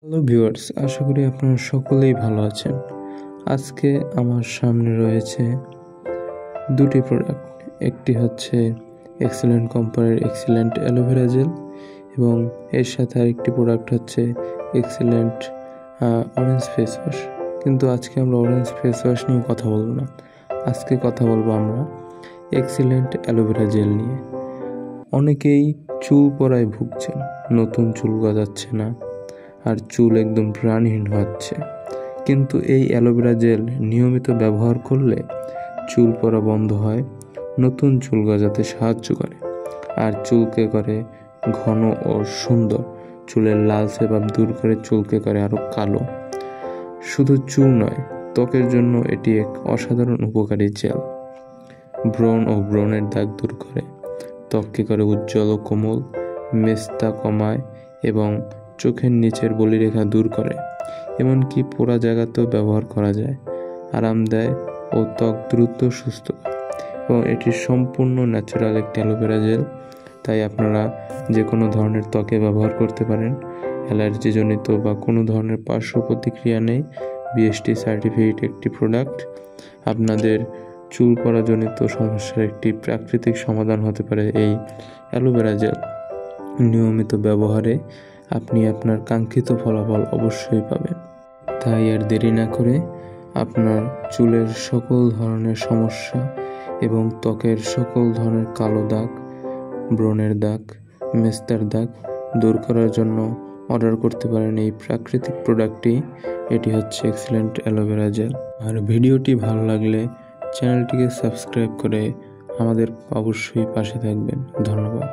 Hello viewers, আশা করি আপনারা সকলেই ভালো আছেন। আজকে আমার সামনে রয়েছে দুটি প্রোডাক্ট। একটি হচ্ছে এক্সেলেন্ট কোম্পানির এক্সেলেন্ট অ্যালোভেরা জেল এবং এর সাথে আরেকটি প্রোডাক্ট হচ্ছে এক্সেলেন্ট অরেঞ্জ ফেস ওয়াশ। কিন্তু আজকে আমরা অরেঞ্জ ফেস ওয়াশ নিয়ে কথা বলবো না, আজকে কথা বলবো আমরা এক্সেলেন্ট অ্যালোভেরা জেল নিয়ে। অনেকেই চুল পড়ায় ভুগছেন, নতুন চুল গজাচ্ছে না আর চুল একদম প্রাণহীন হচ্ছে। কিন্তু এই অ্যালোভেরা জেল নিয়মিত ব্যবহার করলে চুল পড়া বন্ধ হয়, নতুন চুল গজাতে সাহায্য করে আর চুলকে করে ঘন ও সুন্দর। চুলের লালচে ভাব দূর করে চুলকে করে আরও কালো। শুধু চুল নয়, ত্বকের জন্য এটি এক অসাধারণ উপকারী জেল। ব্রণ ও ব্রণের দাগ দূর করে, ত্বককে করে উজ্জ্বল ও কোমল, মেস্তা কমায় এবং চোখের নিচের বলিরেখা দূর করে। এমনকি পোড়া জায়গাতেও ব্যবহার করা যায়, আরাম দেয় ও ত্বক দ্রুত সুস্থ করে। এবং এটি সম্পূর্ণ ন্যাচারাল একটি অ্যালোভেরা জেল, তাই আপনারা যে কোনো ধরনের ত্বকে ব্যবহার করতে পারেন। অ্যালার্জিজনিত বা কোনো ধরনের পার্শ্ব প্রতিক্রিয়া নেই। বিএসটি সার্টিফিকেট একটি প্রোডাক্ট। আপনাদের চুল পড়াজনিত সমস্যার একটি প্রাকৃতিক সমাধান হতে পারে এই অ্যালোভেরা জেল। নিয়মিত ব্যবহারে আপনি আপনার কাঙ্ক্ষিত ফলাফল অবশ্যই পাবেন। তাই আর দেরি না করে আপনার চুলের সকল ধরনের সমস্যা এবং ত্বকের সকল ধরনের কালো দাগ, ব্রণের দাগ, মেস্তার দাগ দূর করার জন্য অর্ডার করতে পারেন এই প্রাকৃতিক প্রোডাক্টটি। এটি হচ্ছে এক্সেলেন্ট অ্যালোভেরা জেল। আর ভিডিওটি ভালো লাগলে চ্যানেলটিকে সাবস্ক্রাইব করে আমাদের অবশ্যই পাশে থাকবেন। ধন্যবাদ।